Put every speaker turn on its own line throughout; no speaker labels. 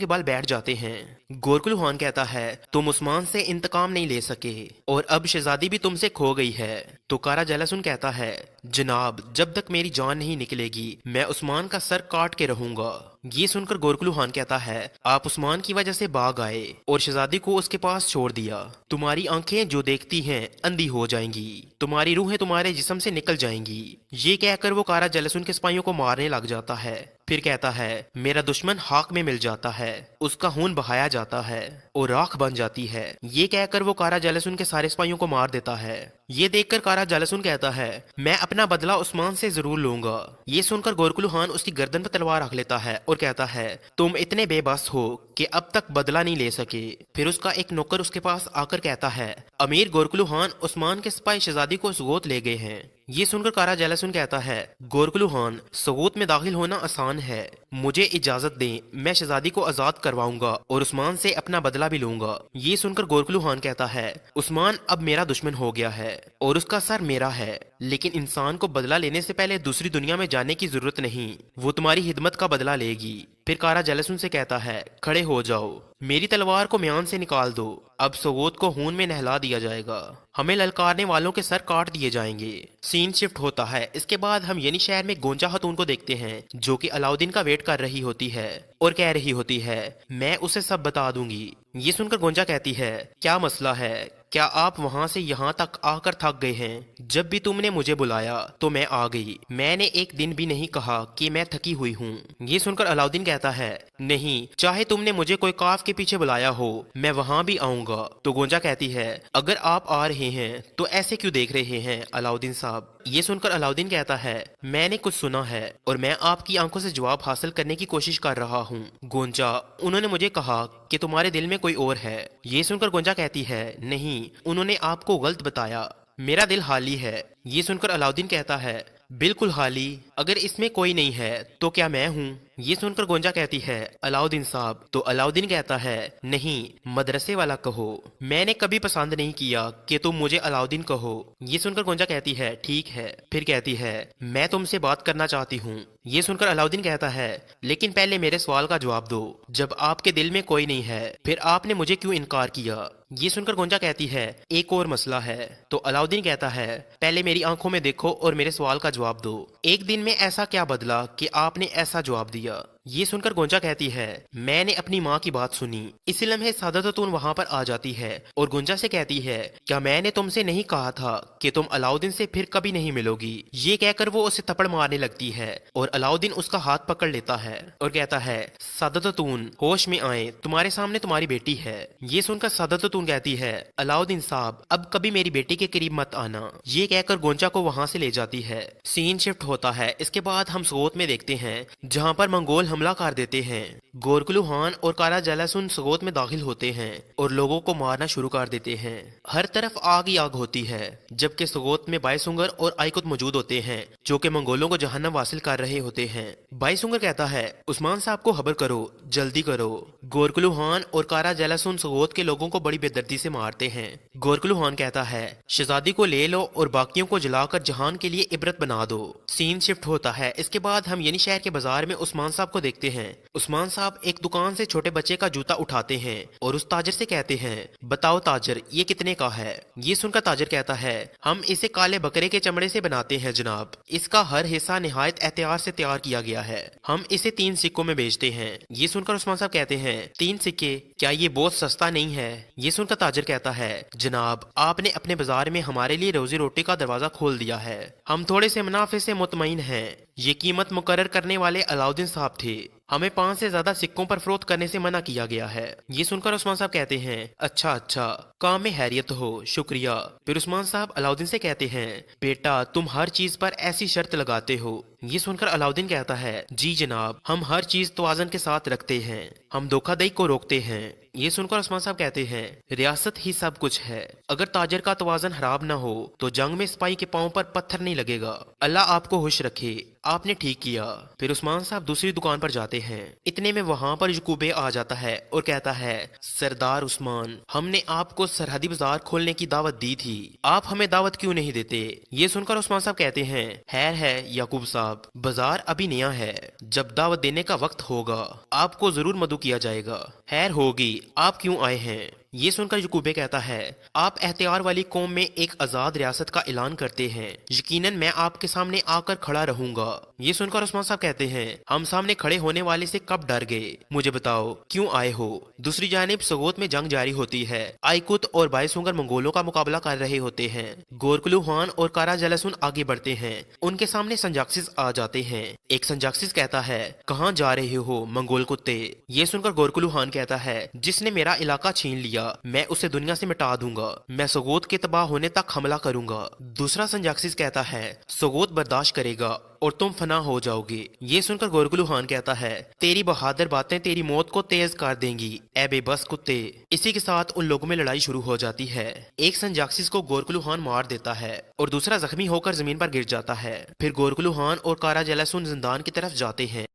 کے बाल बैठ जाते हैं। गोरकुल खान कहता है तुम उस्मान से इंतकाम नहीं ले सके और अब शहजादी भी तुमसे खो गई है। तो कारा जलासुन कहता है जनाब जब तक मेरी जान नहीं निकलेगी मैं उस्मान का सर काट के रहूंगा। ये सुनकर गोरकुल खान कहता है आप उस्मान की वजह से भाग आए और शहजादी को उसके पास छोड़ दिया। तुम्हारी आंखें जो देखती हैं अंधी हो जाएंगी, तुम्हारी रूहें तुम्हारे जिस्म से निकल जाएंगी। ये कहकर वो कारा जलासुन के सिपाहियों को मारने लग जाता है। फिर कहता है मेरा दुश्मन हाक में मिल जाता है, उसका खून बहाया जाता है और राख बन जाती है। ये कहकर वो कारा जलासुन के सारे सिपाहियों को मार देता है। ये देखकर कारा जलासुन कहता है मैं अपना बदला उस्मान से जरूर लूंगा। ये सुनकर गोरकुल खान उसकी गर्दन पर तलवार रख लेता है और कहता है तुम इतने बेबस हो कि अब तक बदला नहीं ले सके। फिर उसका एक नौकर उसके पास आकर कहता है अमीर गोरकुल खान उस्मान के सिपाही शहजादी को सुगोत ले गए हैं। ये सुनकर कारा जलासुन कहता है गोरकुल खान सुगोत में दाखिल होना आसान है, मुझे इजाजत दें, मैं शहजादी को आजाद करवाऊंगा और उस्मान से अपना बदला भी लूंगा। ये सुनकर गोरकुल खान कहता है उस्मान अब मेरा दुश्मन हो गया है और उसका सर मेरा है, लेकिन इंसान को बदला लेने से पहले दूसरी दुनिया में जाने की जरूरत नहीं, वो तुम्हारी हिदमत का बदला लेगी। फिर कारा जलासुन से कहता है खड़े हो जाओ, मेरी तलवार को म्यान से निकाल दो, अब सोगोत को खून में नहला दिया जाएगा, हमें ललकारने वालों के सर काट दिए जाएंगे। सीन शिफ्ट होता है। इसके बाद हम यनी शहर में गोंजा खातून को देखते हैं जो कि अलाउद्दीन का वेट कर रही होती है और कह रही होती है मैं उसे सब बता दूंगी। ये सुनकर गोंजा कहती है क्या मसला है, क्या आप वहाँ से यहाँ तक आकर थक गए हैं? जब भी तुमने मुझे बुलाया तो मैं आ गई, मैंने एक दिन भी नहीं कहा कि मैं थकी हुई हूँ। ये सुनकर अलाउद्दीन कहता है नहीं, चाहे तुमने मुझे कोई काफ के पीछे बुलाया हो मैं वहाँ भी आऊंगा। तो गोंजा कहती है अगर आप आ रहे हैं तो ऐसे क्यों देख रहे हैं अलाउद्दीन साहब? ये सुनकर अलाउद्दीन कहता है मैंने कुछ सुना है और मैं आपकी आंखों से जवाब हासिल करने की कोशिश कर रहा हूँ। गोंजा उन्होंने मुझे कहा कि तुम्हारे दिल में कोई और है। ये सुनकर गोंजा कहती है नहीं, उन्होंने आपको गलत बताया, मेरा दिल खाली है। ये सुनकर अलाउद्दीन कहता है बिल्कुल खाली, अगर इसमें कोई नहीं है तो क्या मैं हूँ? ये सुनकर गोंजा कहती है अलाउद्दीन साहब। तो अलाउद्दीन कहता है नहीं, मदरसे वाला कहो, मैंने कभी पसंद नहीं किया कि तुम मुझे अलाउद्दीन कहो। ये सुनकर गोंजा कहती है ठीक है। फिर कहती है मैं तुमसे बात करना चाहती हूँ। ये सुनकर अलाउद्दीन कहता है लेकिन पहले मेरे सवाल का जवाब दो, जब आपके दिल में कोई नहीं है फिर आपने मुझे क्यों इनकार किया? ये सुनकर गोंजा कहती है एक और मसला है। तो अलाउद्दीन कहता है पहले मेरी आंखों में देखो और मेरे सवाल का जवाब दो, एक दिन में ऐसा क्या बदला कि आपने ऐसा जवाब दिया? ये सुनकर गोंजा कहती है मैंने अपनी माँ की बात सुनी। इसी लम्हे सादतून वहाँ पर आ जाती है और गोंजा से कहती है क्या मैंने तुमसे नहीं कहा था कि तुम अलाउद्दीन से फिर कभी नहीं मिलोगी? ये कहकर वो उसे थप्पड़ मारने लगती है और अलाउद्दीन उसका हाथ पकड़ लेता है और कहता है सादतून होश में आए, तुम्हारे सामने तुम्हारी बेटी है। ये सुनकर सादतून कहती है अलाउद्दीन साहब अब कभी मेरी बेटी के करीब मत आना। ये कहकर गोंजा को वहाँ से ले जाती है। सीन शिफ्ट होता है। इसके बाद हम सोगोत में देखते हैं जहाँ पर मंगोल हमला कर देते हैं। गोरकुल खान और कारा जलासुन सोगोत में दाखिल होते हैं और लोगों को मारना शुरू कर देते हैं। हर तरफ आग ही आग होती है, जबकि सोगोत में बाईसुंगर और आइकुत मौजूद होते हैं जो कि मंगोलों को जहन्नम वासिल कर रहे होते हैं। बाईसुंगर कहता है उस्मान साहब को खबर करो, जल्दी करो। गोरकुल खान और कारा जलासुन सोगोत के लोगों को बड़ी बेदर्दी से मारते हैं। गोरकुल खान कहता है शहजादी को ले लो और बाकियों को जलाकर जहान के लिए इबरत बना दो। सीन शिफ्ट होता है। इसके बाद हम यनी शहर के बाजार में उस्मान साहब को देखते हैं। उस्मान साहब एक दुकान से छोटे बच्चे का जूता उठाते हैं और उस ताजर से कहते हैं बताओ ताजर ये कितने का है? ये सुनकर ताजर कहता है हम इसे काले बकरे के चमड़े से बनाते हैं जनाब, इसका हर हिस्सा निहायत एहतियात से तैयार किया गया है, हम इसे 3 सिक्कों में बेचते हैं। ये सुनकर उस्मान साहब कहते हैं 3 सिक्के, क्या ये बहुत सस्ता नहीं है? ये सुनकर ताजर कहता है जनाब आपने अपने बाजार में हमारे लिए रोजी रोटी का दरवाजा खोल दिया है, हम थोड़े से मुनाफे से मुतमईन हैं। ये कीमत मुकर्रर करने वाले अलाउद्दीन साहब थे, हमें 5 से ज्यादा सिक्कों पर फरोख्त करने से मना किया गया है। ये सुनकर उस्मान साहब कहते हैं अच्छा अच्छा, काम में हैरियत हो, शुक्रिया। फिर उस्मान साहब अलाउद्दीन से कहते हैं बेटा तुम हर चीज पर ऐसी शर्त लगाते हो। ये सुनकर अलाउद्दीन कहता है जी जनाब, हम हर चीज तवाज़न के साथ रखते हैं, हम धोखाधड़ी को रोकते हैं। ये सुनकर उस्मान साहब कहते हैं रियासत ही सब कुछ है, अगर ताजर का तवाज़न खराब ना हो तो जंग में सिपाही के पांव पर पत्थर नहीं लगेगा। अल्लाह आपको खुश रखे, आपने ठीक किया। फिर उस्मान साहब दूसरी दुकान पर जाते हैं। इतने में वहाँ पर यकूबे आ जाता है और कहता है सरदार उस्मान, हमने आपको सरहदी बाजार खोलने की दावत दी थी, आप हमें दावत क्यों नहीं देते? ये सुनकर उस्मान साहब कहते हैं खैर है याकूब साहब, बाजार अभी नया है, जब दावत देने का वक्त होगा आपको जरूर मदु किया जाएगा। खैर होगी, आप क्यों आए हैं? ये सुनकर यकूबे कहता है, आप एहतियार वाली कौम में एक आजाद रियासत का ऐलान करते हैं, यकीनन मैं आपके सामने आकर खड़ा रहूंगा। ये सुनकर उस्मान साहब कहते हैं, हम सामने खड़े होने वाले से कब डर गए? मुझे बताओ क्यों आए हो? दूसरी जानिब सगोत में जंग जारी होती है। आइकुत और बायसुंगर मंगोलों का मुकाबला कर रहे होते हैं। गोरकुलू खान और कारा जलासुन आगे बढ़ते हैं। उनके सामने संजाक्सिस आ जाते हैं। एक संजाक्सिस कहता है, कहाँ जा रहे हो मंगोल कुत्ते? ये सुनकर गोरकुलू खान कहता है, जिसने मेरा इलाका छीन लिया मैं उसे दुनिया से मिटा दूंगा। मैं सगोत के तबाह होने तक हमला करूंगा। दूसरा संजाक्सिस कहता है, सगोत बर्दाश्त करेगा और तुम फना हो जाओगे। ये सुनकर गोरकुलू खान कहता है, तेरी बहादुर बातें तेरी मौत को तेज कर देंगी ए बेबस कुत्ते। इसी के साथ उन लोगों में लड़ाई शुरू हो जाती है। एक संजाक्सिस को गोरकुलू खान मार देता है और दूसरा जख्मी होकर जमीन पर गिर जाता है। फिर गोरकुलू खान और कारा जलासुन जिंदान की तरफ जाते हैं।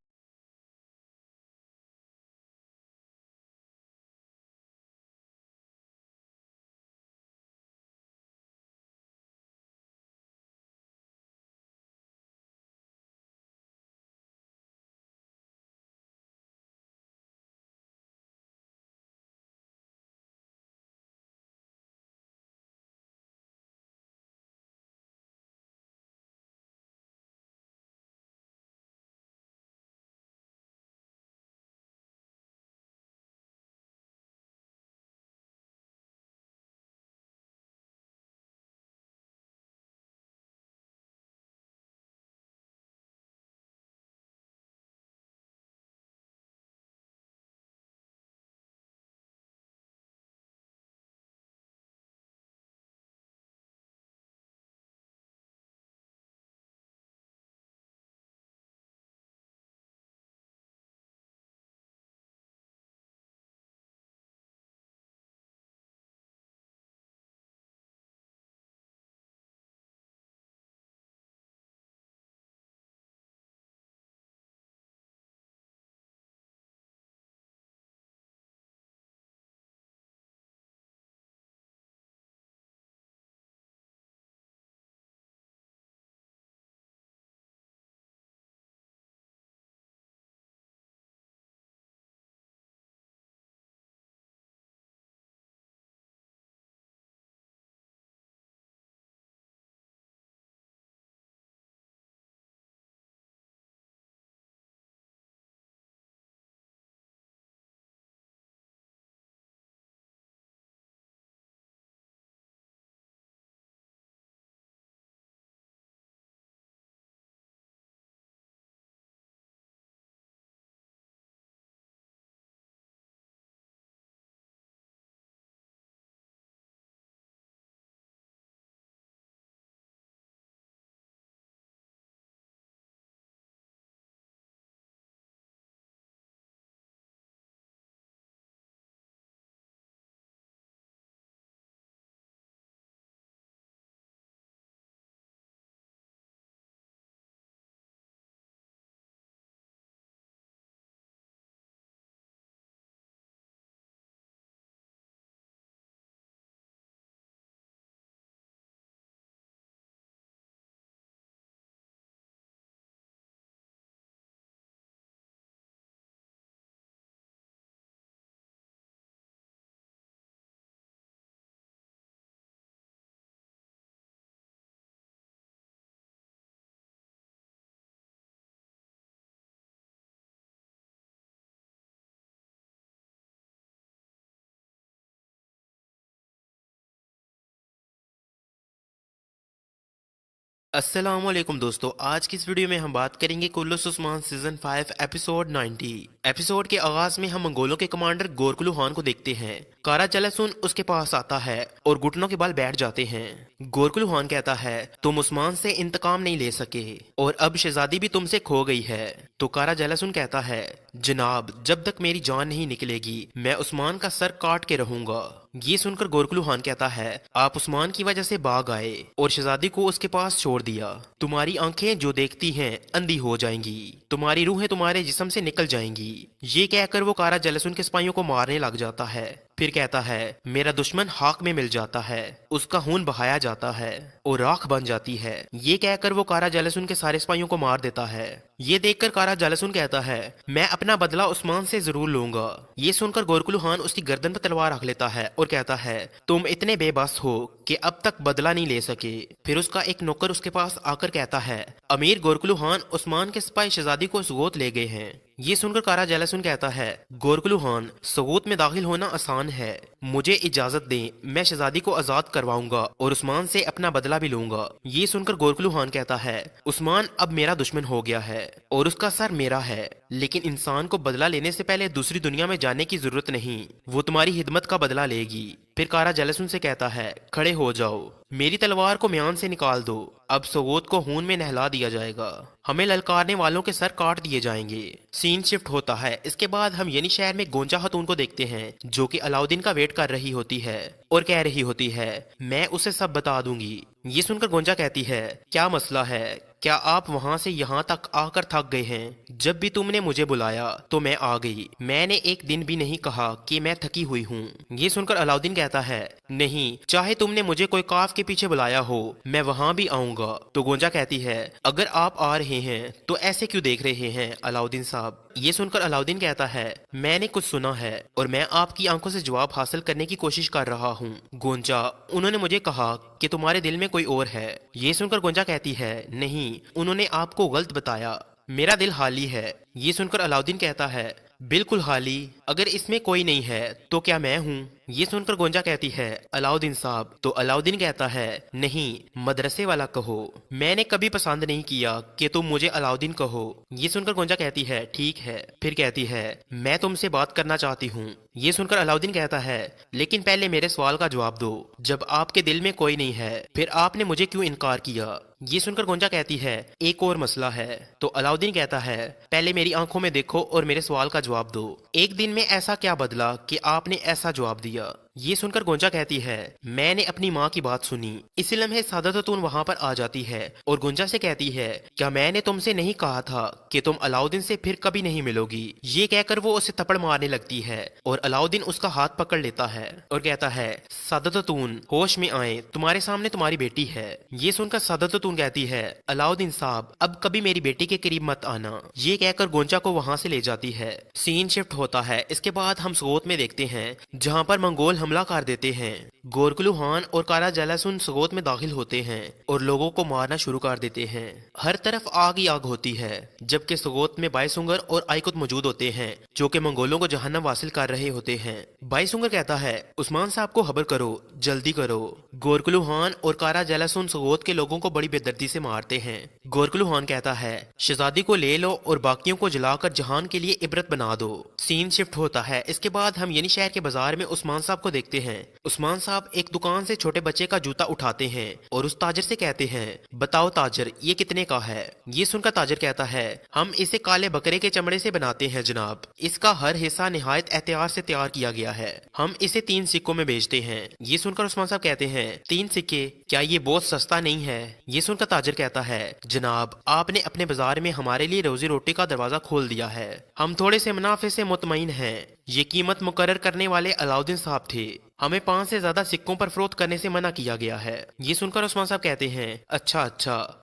अस्सलामुअलैकुम दोस्तों, आज की इस वीडियो में हम बात करेंगे कुल्लुस उस्मान सीजन 5 एपिसोड 90। एपिसोड के आगाज में हम मंगोलों के कमांडर गोरकुलू खान को देखते हैं। कारा जलासुन उसके पास आता है और घुटनों के बल बैठ जाते हैं। गोरकुलू खान कहता है, तुम उस्मान से इंतकाम नहीं ले सके और अब शहजादी भी तुमसे खो गई है। तो कारा जलासुन कहता है, जनाब जब तक मेरी जान नहीं निकलेगी मैं उस्मान का सर काट के रहूंगा। ये सुनकर गोरकुलू खान कहता है, आप उस्मान की वजह से भाग आए और शहजादी को उसके पास छोड़ दिया। तुम्हारी आंखें जो देखती हैं अंधी हो जाएंगी, तुम्हारी रूहें तुम्हारे जिस्म से निकल जाएंगी। ये कहकर वो कारा जलासुन के सिपाहियों को मारने लग जाता है। پھر کہتا ہے میرا دشمن خاک میں مل جاتا ہے، اس کا خون بہایا جاتا ہے اور راکھ بن جاتی ہے۔ یہ کہہ کر وہ کارا جالسون کے سارے سپاہیوں کو مار دیتا ہے۔ یہ دیکھ کر کارا جالسون کہتا ہے میں اپنا بدلہ عثمان سے ضرور لوں گا۔ یہ سن کر گورکلو خان اس کی گردن پر تلوار رکھ لیتا ہے اور کہتا ہے تم اتنے بے بس ہو کہ اب تک بدلہ نہیں لے سکے۔ پھر اس کا ایک نوکر اس کے پاس آ کر کہتا ہے امیر گورکلو خان عثمان کے سپاہی شہزادی کو سوغوت لے گئے ہیں۔ یہ سن کر کارا جالسون کہتا ہے گورکلو خان سوغوت میں داخل ہونا آسان ہے، مجھے اجازت دیں، میں شہزادی کو آزاد کرواؤں گا اور عثمان سے اپنا بدلہ بھی لوں گا۔ یہ سن کر گورکلو خان کہتا ہے عثمان اب میرا دشمن ہو گیا ہے اور اس کا سر میرا ہے، لیکن انسان کو بدلہ لینے سے پہلے دوسری دنیا میں جانے کی ضرورت نہیں، وہ تمہاری خدمت کا بدلہ لے گی۔ پھر کارا جالسون سے کہتا ہے کھڑے ہو جاؤ، میری تلوار کو میان سے نکال دو، اب سوغوت کو خون میں نہلا دیا جائے گا، ہمیں للکارنے والوں کے سر کاٹ دیے جائیں گے۔ سین شفٹ ہوتا ہے، اس کے بعد ہم یعنی شہر میں گونجا خاتون کو دیکھتے ہیں جو کہ علاؤدین کا ویٹ کر رہی ہوتی ہے اور کہہ رہی ہوتی ہے میں اسے سب بتا دوں گی۔ یہ سن کر گونجا کہتی ہے کیا مسئلہ ہے، کیا آپ وہاں سے یہاں تک آ کر تھک گئے ہیں؟ جب بھی تم نے مجھے بلایا تو میں آ گئی، میں نے ایک دن بھی نہیں کہا کہ میں تھکی ہوئی ہوں۔ یہ سن کر علاؤدین کہتا ہے نہیں، چاہے تم نے مجھے کوئی کاف کے پیچھے بلایا ہو میں وہاں بھی آؤں گا۔ تو گونجا کہتی ہے اگر آپ آ رہے ہیں تو ایسے کیوں دیکھ رہے ہیں علاؤدین صاحب؟ یہ سن کر علاؤدین کہتا ہے میں نے کچھ سنا ہے اور میں آپ کی آنکھوں سے جواب حاصل کرنے کی کوشش کر رہا ہوں۔ گونجا انہوں نے مجھے کہا کہ تمہارے دل میں کوئی اور ہے۔ یہ سن کر گونجا کہتی ہے نہیں، انہوں نے آپ کو غلط بتایا، میرا دل خالی ہے۔ یہ سن کر علاؤدین کہتا ہے بالکل خالی، اگر اس میں کوئی نہیں ہے تو کیا میں ہوں؟ یہ سن کر گونجا کہتی ہے علاؤدین صاحب، تو علاؤدین کہتا ہے نہیں، مدرسے والا کہو، میں نے کبھی پسند نہیں کیا کہ تم مجھے علاؤدین کہو۔ یہ سن کر گونجا کہتی ہے ٹھیک ہے، پھر کہتی ہے میں تم سے بات کرنا چاہتی ہوں۔ یہ سن کر علاؤدین کہتا ہے لیکن پہلے میرے سوال کا جواب دو، جب آپ کے دل میں کوئی نہیں ہے پھر آپ نے مجھے کیوں انکار کیا؟ یہ سن کر گونجا کہتی ہے ایک اور مسئلہ ہے۔ تو علاؤدین کہتا ہے پہلے میری آنکھوں میں دیکھو اور میرے سوال کا جواب دو، ایک دن میں ایسا کیا بدلا کہ آپ نے ایسا جواب دیا؟ یہ سن کر گونجا کہتی ہے میں نے اپنی ماں کی بات سنی۔ اسی لمحے سعادت خاتون وہاں پر آ جاتی ہے اور گونجا سے کہتی ہے کیا میں نے تم سے نہیں کہا تھا کہ تم علاؤدین سے پھر کبھی نہیں ملو گی؟ یہ کہہ کر وہ اسے تھپڑ مارنے لگتی ہے اور علاؤدین اس کا ہاتھ پکڑ لیتا ہے اور کہتا ہے سعادت خاتون ہوش میں آئیں، تمہارے سامنے تمہاری بیٹی ہے۔ یہ سن کر سعادت خاتون کہتی ہے علاؤدین صاحب اب کبھی میری بیٹی کے قریب مت آنا۔ یہ کہہ کر گونجا کو وہاں سے لے جاتی ہے۔ سین شفٹ ہوتا ہے، اس کے بعد ہم سوغوت میں دیکھتے ہیں جہاں پر منگول حملہ کر دیتے ہیں۔ گورکلو خان اور کارا جالسون سوغوت میں داخل ہوتے ہیں اور لوگوں کو مارنا شروع کر دیتے ہیں۔ ہر طرف آگ ہی آگ ہوتی ہے، جبکہ سوغوت میں بائسنگر اور آئیکت موجود ہوتے ہیں جو کہ منگولوں کو جہنم واصل کر رہے ہوتے ہیں۔ بائسنگر کہتا ہے عثمان صاحب کو خبر کرو، جلدی کرو۔ گورکلو خان اور کارا جالسون سوغوت کے لوگوں کو بڑی بے دردی سے مارتے ہیں۔ گورکلو خان کہتا ہے شہزادی کو لے لو اور باقیوں کو جلا کر جہان کے لیے عبرت بنا دو۔ سین شفٹ ہوتا ہے، اس کے بعد ہم یعنی شہر کے بازار میں عثمان صاحب کو دیکھتے ہیں۔ عثمان صاحب ایک دکان سے چھوٹے بچے کا جوتا اٹھاتے ہیں اور اس تاجر سے کہتے ہیں بتاؤ تاجر یہ کتنے کا ہے؟ یہ سن کر تاجر کہتا ہے ہم اسے کالے بکرے کے چمڑے سے بناتے ہیں جناب، اس کا ہر حصہ نہایت احتیاط سے تیار کیا گیا ہے، ہم اسے 3 سکوں میں بیچتے ہیں۔ یہ سن کر عثمان صاحب کہتے ہیں 3 سکے، کیا یہ بہت سستا نہیں ہے؟ یہ سن کر تاجر کہتا ہے جناب آپ نے اپنے بازار میں ہمارے لیے روزی روٹی کا دروازہ کھول دیا ہے، ہم تھوڑے سے منافع سے مطمئن ہیں، یہ قیمت مقرر کرنے والے علاؤدین صاحب تھے، ہمیں 5 سے زیادہ سکوں پر فروخت کرنے سے منع کیا گیا ہے۔ یہ سن کر عثمان صاحب کہتے ہیں اچھا،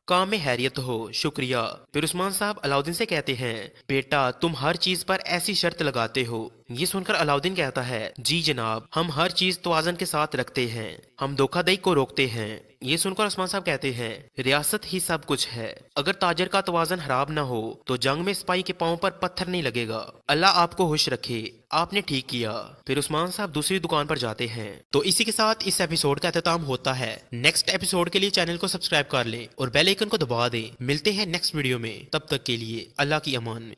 کام میں خیریت ہو، شکریہ۔ پھر عثمان صاحب علاؤدین سے کہتے ہیں بیٹا تم ہر چیز پر ایسی شرط لگاتے ہو؟ یہ سن کر علاؤدین کہتا ہے جی جناب، ہم ہر چیز توازن کے ساتھ رکھتے ہیں، ہم دھوکہ دہی کو روکتے ہیں۔ یہ سن کر عثمان صاحب کہتے ہیں ریاست ہی سب کچھ ہے، اگر تاجر کا توازن خراب نہ ہو تو جنگ میں سپاہی کے پاؤں پر پتھر نہیں لگے گا، اللہ آپ کو خوش رکھے، آپ نے ٹھیک کیا۔ پھر عثمان صاحب دوسری دکان پر جاتے ہیں۔ تو اسی کے ساتھ اس ایپیسوڈ کا اختتام ہوتا ہے۔ نیکسٹ ایپیسوڈ کے لیے چینل کو سبسکرائب کر لیں اور بیل آئیکن کو دبا دیں۔ ملتے ہیں نیکسٹ ویڈیو میں، تب تک کے لیے اللہ کی امان میں۔